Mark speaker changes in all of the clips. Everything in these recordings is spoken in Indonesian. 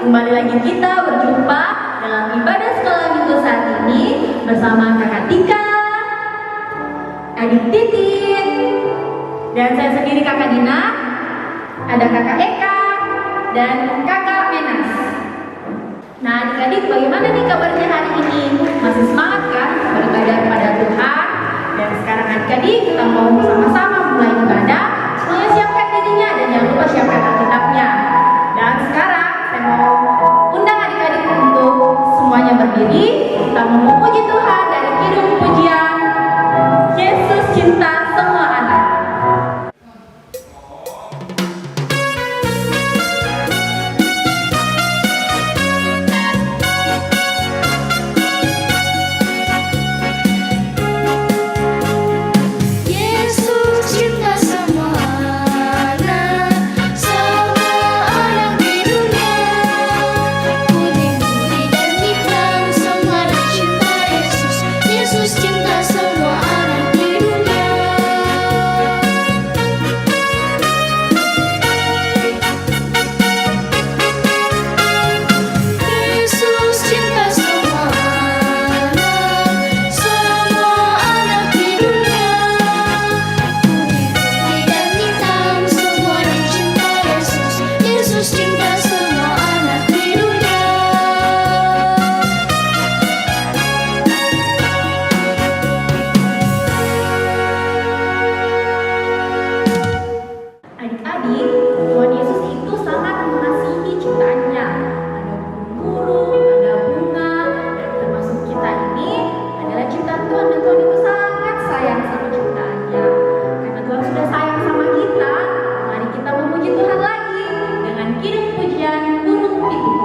Speaker 1: kembali lagi kita berjumpa dalam ibadah sekolah minggu saat ini bersama Kakak Tika, Adik Titin, dan saya sendiri Kakak Dina, ada Kakak Eka, dan Kakak Menas. Nah adik-adik, bagaimana nih kabarnya hari ini? Masih semangat kan beribadah kepada Tuhan? Dan sekarang adik-adik kita mau sama-sama mulai ibadah. Semuanya siapkan dirinya dan jangan lupa siapkan Alkitabnya. Dan sekarang saya mau undang adik-adik untuk semuanya berdiri. Kita mau memuji Tuhan dari kidung pujian Yesus cinta semua anak. Adik-adik, Tuhan Yesus itu sangat mengasihi ciptaannya. Ada burung-burung, ada bunga, dan termasuk kita ini adalah ciptaan Tuhan. Dan Tuhan itu sangat sayang sama ciptaannya. Karena Tuhan sudah sayang sama kita, mari kita memuji Tuhan lagi dengan kidung pujian burung pipit.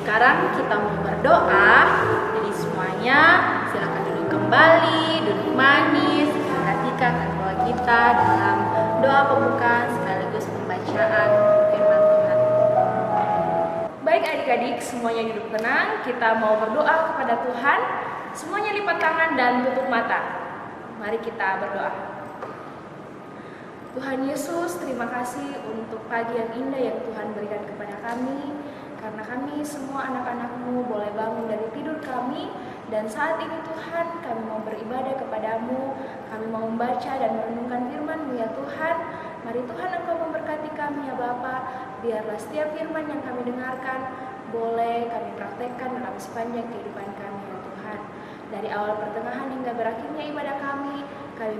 Speaker 1: Sekarang kita mau berdoa. Jadi semuanya silakan duduk kembali, duduk manis, perhatikan doa kita dalam doa pembukaan sekaligus pembacaan firman Tuhan. Baik adik-adik, semuanya duduk tenang. Kita mau berdoa kepada Tuhan. Semuanya lipat tangan dan tutup mata. Mari kita berdoa. Tuhan Yesus, terima kasih untuk pagi yang indah yang Tuhan berikan kepada kami. Karena kami semua anak-anak-Mu boleh bangun dari tidur kami. Dan saat ini Tuhan, kami mau beribadah kepadamu. Kami mau membaca dan merenungkan firman-Mu ya Tuhan. Mari Tuhan Engkau memberkati kami ya Bapa. Biarlah setiap firman yang kami dengarkan boleh kami praktekkan dalam sepanjang kehidupan kami ya Tuhan. Dari awal pertengahan hingga berakhirnya ibadah kami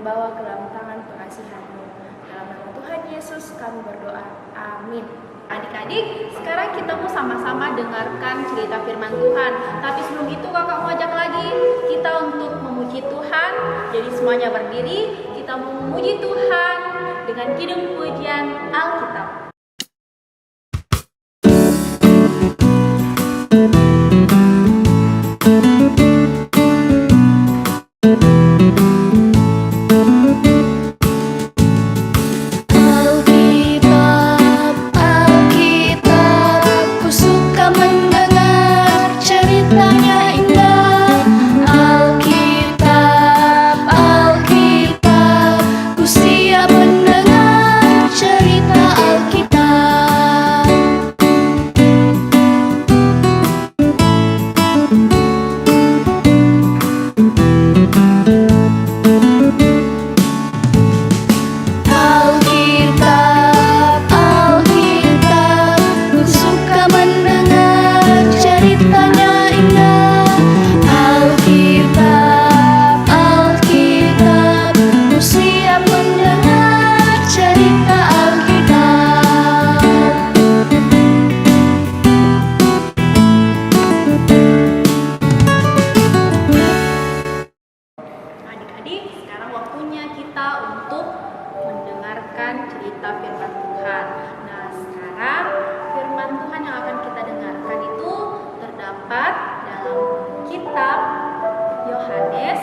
Speaker 1: bawa ke dalam tangan pengasihan-Mu. Dalam nama Tuhan Yesus kami berdoa. Amin. Adik-adik, sekarang kita mau sama-sama dengarkan cerita firman Tuhan. Tapi sebelum itu kakak mau ajak lagi kita untuk memuji Tuhan. Jadi semuanya berdiri, kita mau memuji Tuhan dengan kidung pujian Alkitab.
Speaker 2: terdapat dalam kitab Yohanes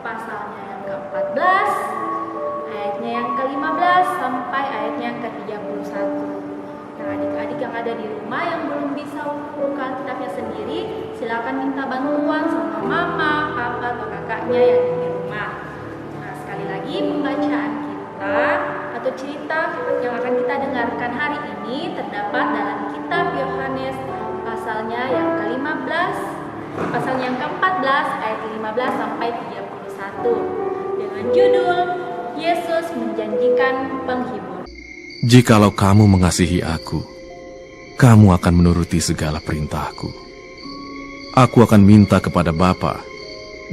Speaker 2: pasalnya yang ke-14, ayatnya yang ke-15 sampai ayatnya yang ke-31. Nah, adik-adik yang ada di rumah yang belum bisa buka kitabnya sendiri, silakan minta bantuan sama mama, papa, atau kakaknya yang di rumah. Nah, sekali lagi pembacaan kita atau cerita yang akan kita dengarkan hari ini terdapat dalam kitab Yohanes pasalnya yang ke-15, pasalnya yang ke-14 ayat 15 sampai 31 dengan judul Yesus menjanjikan penghibur.
Speaker 3: Jikalau kamu mengasihi aku, kamu akan menuruti segala perintahku. Aku akan minta kepada Bapa,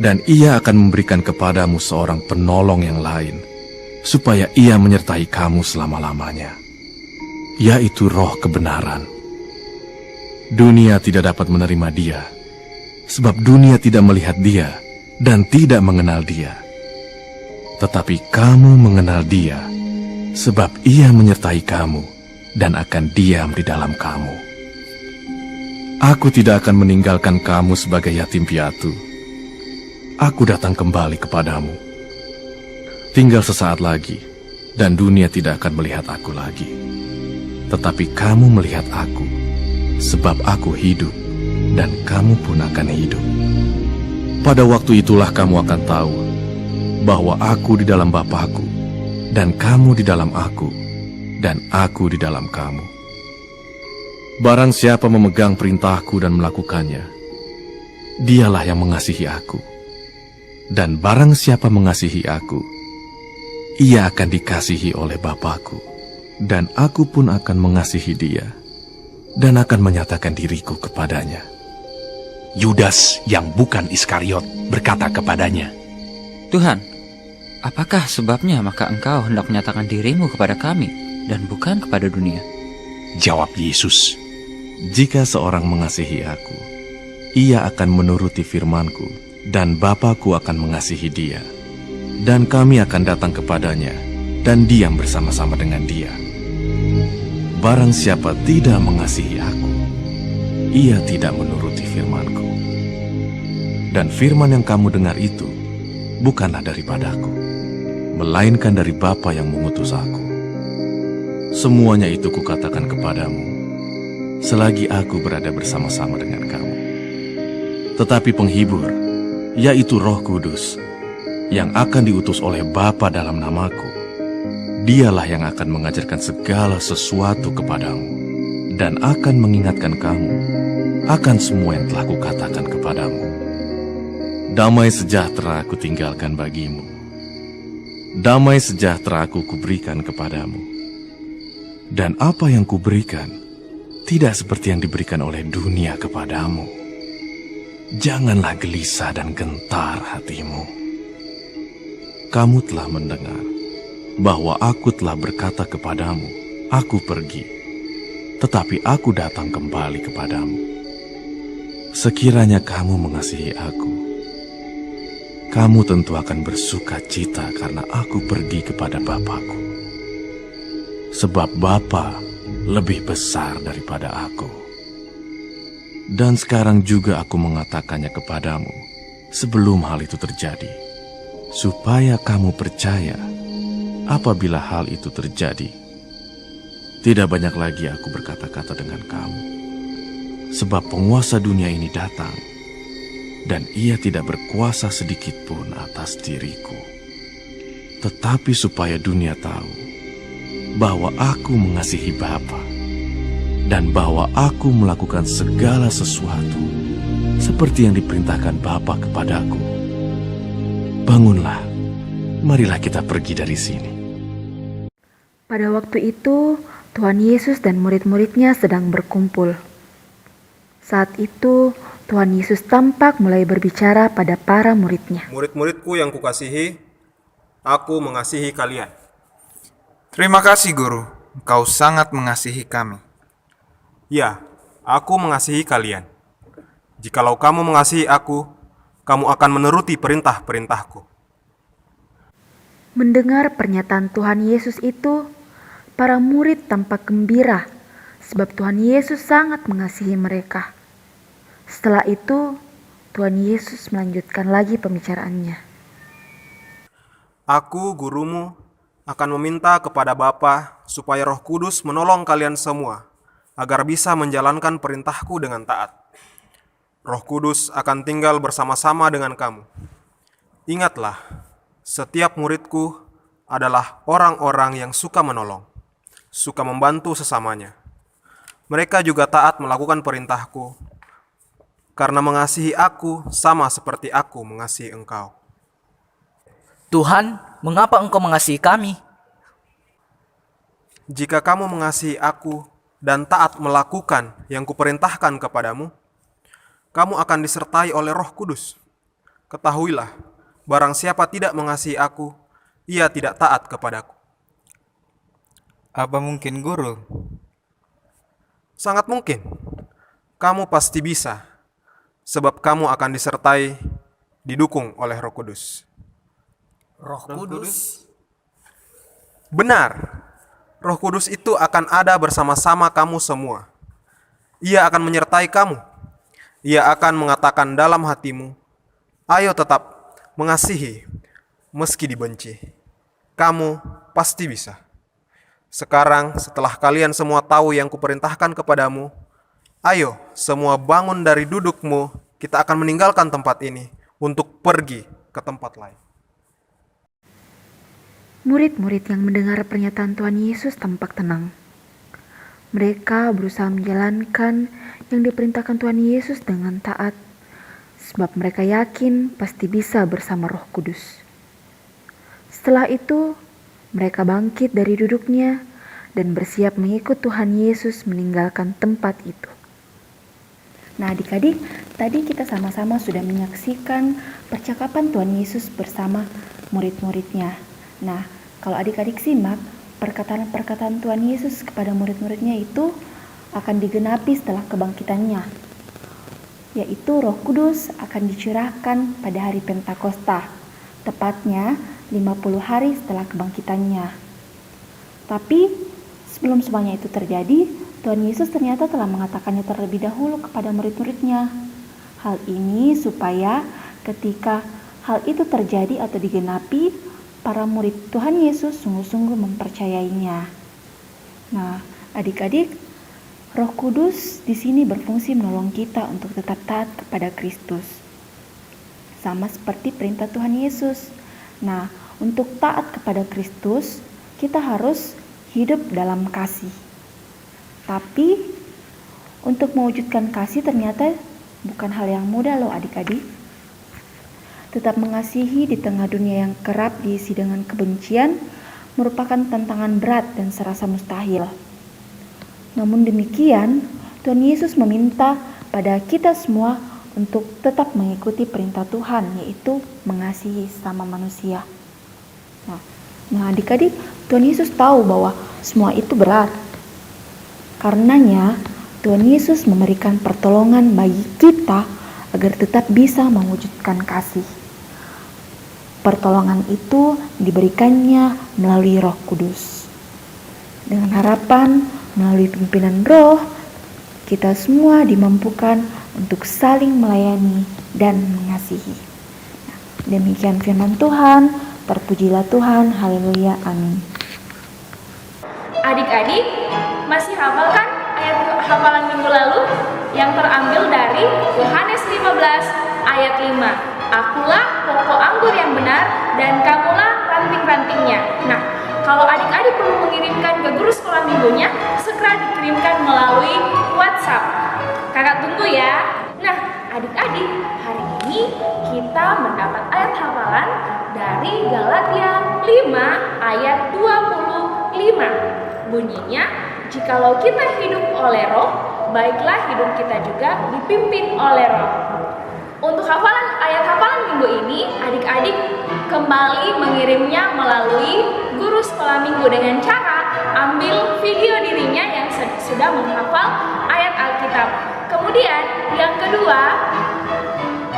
Speaker 3: dan Ia akan memberikan kepadamu seorang penolong yang lain, supaya Ia menyertai kamu selama-lamanya, yaitu Roh kebenaran. Dunia tidak dapat menerima Dia, sebab dunia tidak melihat Dia dan tidak mengenal Dia. Tetapi kamu mengenal Dia, sebab Ia menyertai kamu dan akan diam di dalam kamu. Aku tidak akan meninggalkan kamu sebagai yatim piatu. Aku datang kembali kepadamu. Tinggal sesaat lagi, dan dunia tidak akan melihat aku lagi. Tetapi kamu melihat aku, sebab aku hidup, dan kamu pun akan hidup. Pada waktu itulah kamu akan tahu bahwa aku di dalam Bapa-Ku, dan kamu di dalam aku, dan aku di dalam kamu. Barang siapa memegang perintahku dan melakukannya, dialah yang mengasihi aku. Dan barang siapa mengasihi aku, ia akan dikasihi oleh Bapa-Ku, dan aku pun akan mengasihi dia, dan akan menyatakan diriku kepadanya.
Speaker 4: Yudas yang bukan Iskariot berkata kepadanya,
Speaker 5: Tuhan, apakah sebabnya maka engkau hendak menyatakan dirimu kepada kami dan bukan kepada dunia?
Speaker 4: Jawab Yesus,
Speaker 3: Jika seorang mengasihi aku, ia akan menuruti firman-Ku, dan Bapa-Ku akan mengasihi dia. Dan kami akan datang kepadanya, dan diam bersama-sama dengan dia. Barang siapa tidak mengasihi aku, ia tidak menuruti firman-Ku. Dan firman yang kamu dengar itu, bukanlah daripadaku, melainkan dari Bapa yang mengutus aku. Semuanya itu kukatakan kepadamu, selagi aku berada bersama-sama dengan kamu. Tetapi penghibur, yaitu Roh Kudus, yang akan diutus oleh Bapa dalam namaku, dialah yang akan mengajarkan segala sesuatu kepadamu, dan akan mengingatkan kamu akan semua yang telah kukatakan kepadamu. Damai sejahtera aku tinggalkan bagimu. Damai sejahtera aku kuberikan kepadamu. Dan apa yang kuberikan, tidak seperti yang diberikan oleh dunia kepadamu. Janganlah gelisah dan gentar hatimu. Kamu telah mendengar bahwa aku telah berkata kepadamu, aku pergi, tetapi aku datang kembali kepadamu. Sekiranya kamu mengasihi aku, kamu tentu akan bersuka cita karena aku pergi kepada Bapa-Ku. Sebab Bapa lebih besar daripada aku. Dan sekarang juga aku mengatakannya kepadamu sebelum hal itu terjadi, supaya kamu percaya apabila hal itu terjadi. Tidak banyak lagi aku berkata-kata dengan kamu, sebab penguasa dunia ini datang, dan ia tidak berkuasa sedikit pun atas diriku. Tetapi supaya dunia tahu bahwa aku mengasihi Bapa, dan bahwa aku melakukan segala sesuatu seperti yang diperintahkan Bapa kepadaku. Bangunlah, marilah kita pergi dari sini.
Speaker 6: Pada waktu itu, Tuhan Yesus dan murid-muridnya sedang berkumpul. Saat itu, Tuhan Yesus tampak mulai berbicara pada para muridnya.
Speaker 7: Murid-muridku yang kukasihi, aku mengasihi kalian.
Speaker 8: Terima kasih Guru, Engkau sangat mengasihi kami.
Speaker 7: Ya, aku mengasihi kalian. Jikalau kamu mengasihi aku, kamu akan menuruti perintah-perintahku.
Speaker 6: Mendengar pernyataan Tuhan Yesus itu, para murid tampak gembira sebab Tuhan Yesus sangat mengasihi mereka. Setelah itu, Tuhan Yesus melanjutkan lagi pembicaraannya.
Speaker 7: Aku, gurumu, akan meminta kepada Bapa supaya Roh Kudus menolong kalian semua, agar bisa menjalankan perintahku dengan taat. Roh Kudus akan tinggal bersama-sama dengan kamu. Ingatlah, setiap muridku adalah orang-orang yang suka menolong, suka membantu sesamanya. Mereka juga taat melakukan perintahku, karena mengasihi aku sama seperti aku mengasihi engkau.
Speaker 9: Tuhan, mengapa Engkau mengasihi kami?
Speaker 7: Jika kamu mengasihi aku dan taat melakukan yang kuperintahkan kepadamu, kamu akan disertai oleh Roh Kudus. Ketahuilah, barang siapa tidak mengasihi aku, ia tidak taat kepadaku.
Speaker 8: Apa mungkin, Guru?
Speaker 7: Sangat mungkin. Kamu pasti bisa, sebab kamu akan disertai, didukung oleh Roh Kudus.
Speaker 8: Roh Kudus?
Speaker 7: Benar, Roh Kudus itu akan ada bersama-sama kamu semua. Ia akan menyertai kamu. Ia akan mengatakan dalam hatimu, ayo tetap mengasihi meski dibenci. Kamu pasti bisa. Sekarang setelah kalian semua tahu yang kuperintahkan kepadamu, ayo semua bangun dari dudukmu, kita akan meninggalkan tempat ini untuk pergi ke tempat lain.
Speaker 6: Murid-murid yang mendengar pernyataan Tuhan Yesus tampak tenang. Mereka berusaha menjalankan yang diperintahkan Tuhan Yesus dengan taat, sebab mereka yakin pasti bisa bersama Roh Kudus. Setelah itu, mereka bangkit dari duduknya dan bersiap mengikut Tuhan Yesus meninggalkan tempat itu. Nah adik-adik, tadi kita sama-sama sudah menyaksikan percakapan Tuhan Yesus bersama murid-muridnya. Nah, kalau adik-adik simak, perkataan-perkataan Tuhan Yesus kepada murid-muridnya itu akan digenapi setelah kebangkitannya, yaitu Roh Kudus akan dicurahkan pada hari Pentakosta, tepatnya 50 hari setelah kebangkitannya. Tapi sebelum semuanya itu terjadi, Tuhan Yesus ternyata telah mengatakannya terlebih dahulu kepada murid-muridnya. Hal ini supaya ketika hal itu terjadi atau digenapi, para murid Tuhan Yesus sungguh-sungguh mempercayainya. Nah, adik-adik, Roh Kudus di sini berfungsi menolong kita untuk tetap taat kepada Kristus. Sama seperti perintah Tuhan Yesus. Nah, untuk taat kepada Kristus, kita harus hidup dalam kasih. Tapi, untuk mewujudkan kasih ternyata bukan hal yang mudah loh adik-adik. Tetap mengasihi di tengah dunia yang kerap diisi dengan kebencian merupakan tantangan berat dan serasa mustahil. Namun demikian, Tuhan Yesus meminta pada kita semua untuk tetap mengikuti perintah Tuhan, yaitu mengasihi sesama manusia. Nah adik-adik, Tuhan Yesus tahu bahwa semua itu berat. Karenanya, Tuhan Yesus memberikan pertolongan bagi kita agar tetap bisa mewujudkan kasih. Pertolongan itu diberikannya melalui Roh Kudus. Dengan harapan melalui pimpinan Roh, kita semua dimampukan untuk saling melayani dan mengasihi. Demikian firman Tuhan, terpujilah Tuhan, haleluya, amin.
Speaker 1: Adik-adik, masih hafal kan ayat hafalan minggu lalu yang terambil dari Yohanes 15 ayat 5. Akulah pokok anggur yang benar dan kamulah ranting-rantingnya. Nah, kalau adik-adik perlu mengirimkan ke guru sekolah minggunya, segera dikirimkan melalui WhatsApp. Kakak tunggu ya. Nah, adik-adik, hari ini kita mendapat ayat hafalan dari Galatia 5 ayat 25. Bunyinya, jikalau kita hidup oleh Roh, baiklah hidup kita juga dipimpin oleh Roh. Untuk ayat hafalan minggu ini, adik-adik kembali mengirimnya melalui guru sekolah minggu dengan cara ambil video dirinya yang sudah menghafal ayat Alkitab. Kemudian yang kedua,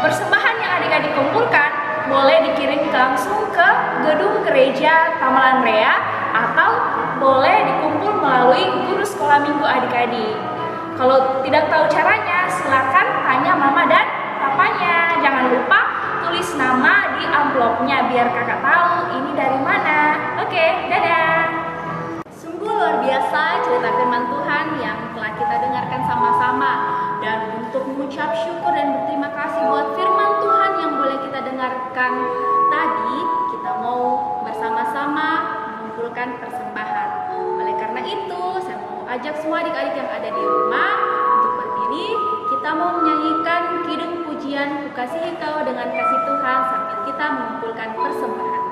Speaker 1: persembahan yang adik-adik kumpulkan boleh dikirim langsung ke gedung gereja Tamalan Rea atau boleh dikumpul melalui guru sekolah minggu adik-adik. Kalau tidak tahu caranya, silakan tanya mama dan papanya. Jangan lupa tulis nama di amplopnya biar kakak tahu ini dari mana. Oke, dadah.
Speaker 2: Sungguh luar biasa cerita firman Tuhan yang telah kita dengarkan sama-sama. Dan untuk mengucap syukur dan berterima kasih buat firman Tuhan yang boleh kita dengarkan tadi, kita mau bersama-sama mengumpulkan persembahan. Oleh karena itu, saya mau ajak semua adik-adik yang ada di rumah untuk berdiri. Kita mau menyanyikan kidung pujian Ku Kasihi Kau dengan kasih Tuhan sambil kita mengumpulkan persembahan.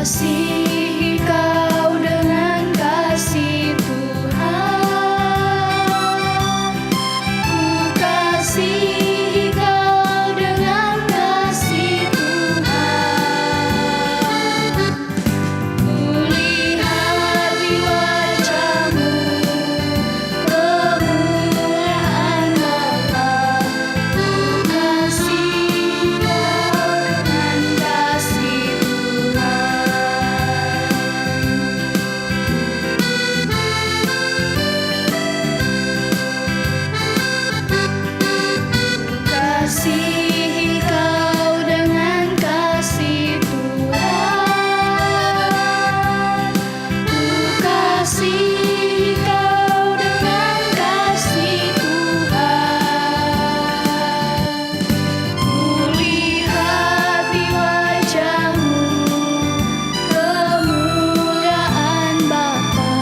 Speaker 10: Kasihi Kau dengan kasih Tuhan, ku kasihi Kau dengan kasih Tuhan. Ku lihat di wajah-Mu kemuliaan Bapa, ku kasihi Kau dengan kasih Tuhan. Kasihi Kau dengan kasih Tuhan, ku kasihi Kau dengan kasih Tuhan. Ku lihat di wajah-Mu kemuliaan Bapa, ku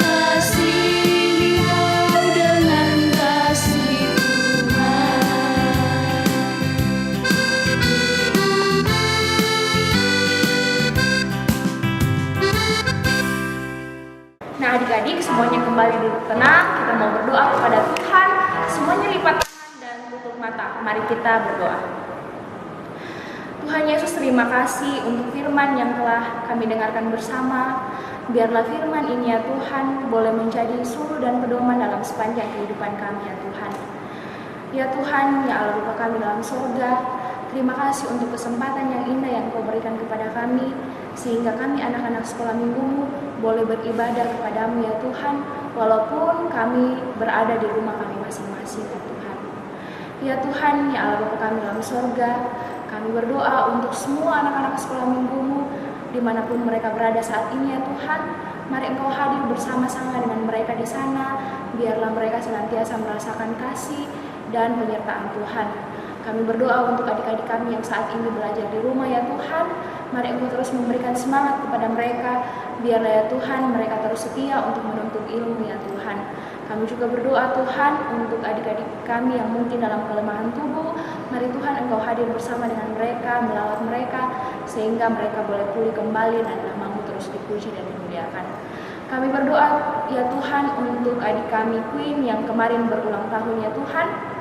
Speaker 10: kasihi Kau dengan kasih Tuhan.
Speaker 1: Nah adik-adik semuanya kembali duduk tenang. Kita mau berdoa kepada Tuhan. Semuanya lipat tangan dan tutup mata. Mari kita berdoa. Tuhan Yesus, terima kasih untuk firman yang telah kami dengarkan bersama. Biarlah firman ini ya Tuhan boleh menjadi suluh dan pedoman dalam sepanjang kehidupan kami ya Tuhan. Ya Tuhan, ya Allah Bapa kami dalam surga, terima kasih untuk kesempatan yang indah yang Kau berikan kepada kami, sehingga kami anak-anak sekolah minggu boleh beribadah kepadamu ya Tuhan, walaupun kami berada di rumah kami masing-masing ya Tuhan. Ya Tuhan, ya Allah Bapa kami dalam surga, kami berdoa untuk semua anak-anak sekolah minggu dimanapun mereka berada saat ini ya Tuhan. Mari Engkau hadir bersama-sama dengan mereka di sana, biarlah mereka senantiasa merasakan kasih dan penyertaan Tuhan. Kami berdoa untuk adik-adik kami yang saat ini belajar di rumah ya Tuhan. Mari Engkau terus memberikan semangat kepada mereka. Biarlah ya Tuhan mereka terus setia untuk menuntut ilmu ya Tuhan. Kami juga berdoa Tuhan untuk adik-adik kami yang mungkin dalam kelemahan tubuh. Mari Tuhan Engkau hadir bersama dengan mereka, melawat mereka, sehingga mereka boleh pulih kembali dan nama-Mu terus dipuji dan dimuliakan. Kami berdoa ya Tuhan untuk adik kami Queen yang kemarin berulang tahun ya Tuhan.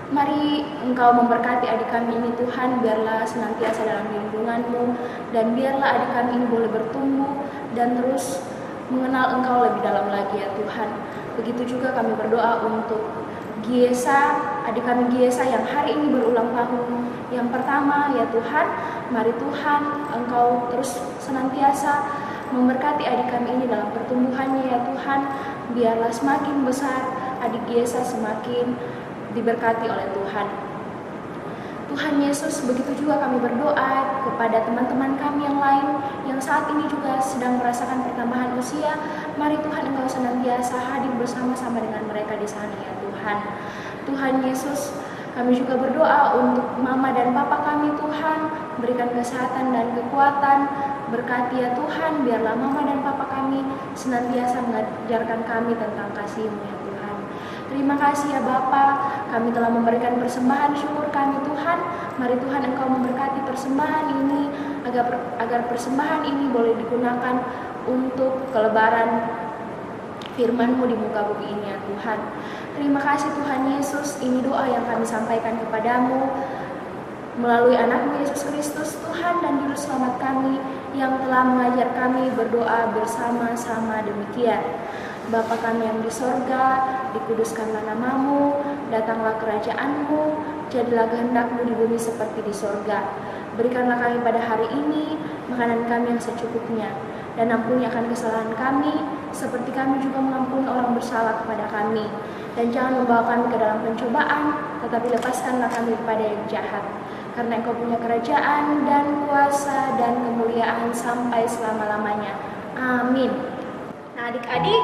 Speaker 1: Mari Engkau memberkati adik kami ini Tuhan, biarlah senantiasa dalam lindungan-Mu, dan biarlah adik kami ini boleh bertumbuh dan terus mengenal Engkau lebih dalam lagi ya Tuhan. Begitu juga kami berdoa untuk Giesa, adik kami Giesa yang hari ini berulang tahun yang pertama ya Tuhan. Mari Tuhan Engkau terus senantiasa memberkati adik kami ini dalam pertumbuhannya ya Tuhan. Biarlah semakin besar adik Giesa semakin diberkati oleh Tuhan. Tuhan Yesus, begitu juga kami berdoa kepada teman-teman kami yang lain yang saat ini juga sedang merasakan pertambahan usia. Mari Tuhan Engkau senantiasa hadir bersama-sama dengan mereka di sana ya Tuhan. Tuhan Yesus, kami juga berdoa untuk mama dan papa kami Tuhan, berikan kesehatan dan kekuatan, berkati ya Tuhan, biarlah mama dan papa kami senantiasa mengajarkan kami tentang kasih-Mu ya Tuhan. Terima kasih ya Bapa, kami telah memberikan persembahan syukur kami Tuhan. Mari Tuhan Engkau memberkati persembahan ini, agar persembahan ini boleh digunakan untuk kelebaran firman-Mu di muka bumi ini ya Tuhan. Terima kasih Tuhan Yesus, ini doa yang kami sampaikan kepadamu melalui anakmu Yesus Kristus, Tuhan dan Juru Selamat kami yang telah mengajar kami berdoa bersama-sama demikian. Bapa kami yang di sorga, dikuduskanlah namamu, datanglah kerajaanmu, jadilah kehendakmu di bumi seperti di sorga. Berikanlah kami pada hari ini makanan kami yang secukupnya, dan ampuni akan kesalahan kami, seperti kami juga mengampuni orang bersalah kepada kami. Dan jangan membawa kami ke dalam pencobaan, tetapi lepaskanlah kami daripada yang jahat. Karena Engkau punya kerajaan dan kuasa dan kemuliaan sampai selama-lamanya. Amin.
Speaker 2: Nah adik-adik,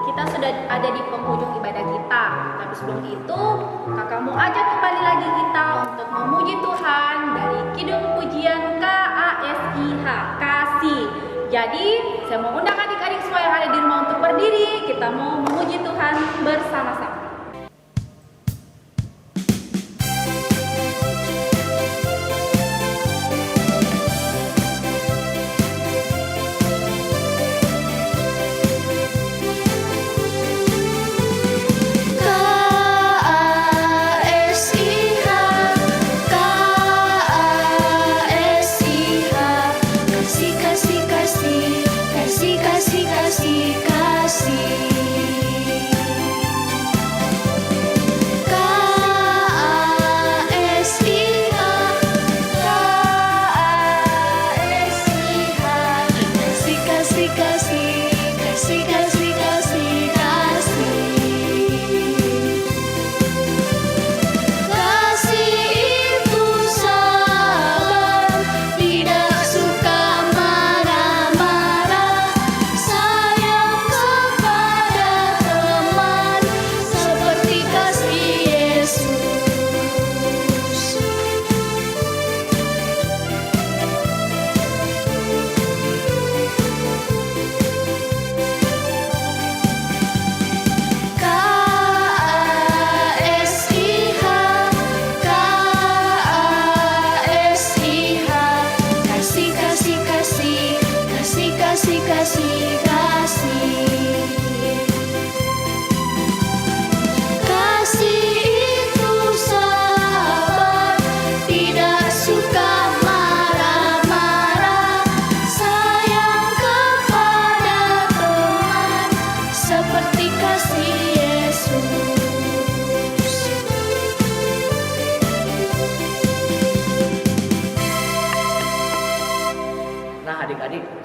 Speaker 2: kita sudah ada di penghujung ibadah kita. Tapi sebelum itu, kakak mau ajak kembali lagi kita untuk memuji Tuhan dari Kidung Pujian KASIH, Kasih. Jadi, saya mau undang adik-adik semua yang ada di rumah untuk berdiri. Kita mau memuji Tuhan bersama-sama.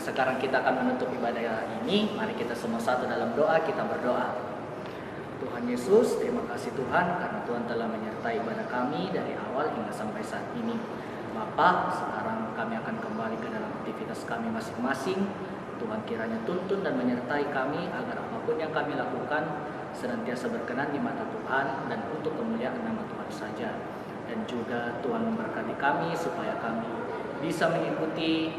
Speaker 9: Sekarang kita akan menutup ibadah ini. Mari kita semua satu dalam doa, kita berdoa. Tuhan Yesus, terima kasih Tuhan karena Tuhan telah menyertai ibadah kami dari awal hingga sampai saat ini. Bapa, sekarang kami akan kembali ke dalam aktivitas kami masing-masing. Tuhan kiranya tuntun dan menyertai kami agar apapun yang kami lakukan senantiasa berkenan di mata Tuhan dan untuk kemuliaan nama Tuhan saja. Dan juga Tuhan memberkati kami supaya kami bisa mengikuti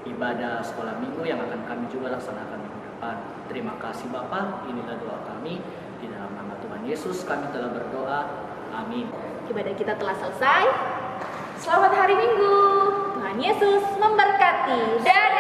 Speaker 9: ibadah sekolah minggu yang akan kami juga laksanakan minggu depan. Terima kasih Bapa, inilah doa kami. Di dalam nama Tuhan Yesus kami telah berdoa. Amin.
Speaker 2: Ibadah kita telah selesai. Selamat hari Minggu. Tuhan Yesus memberkati. Dadah.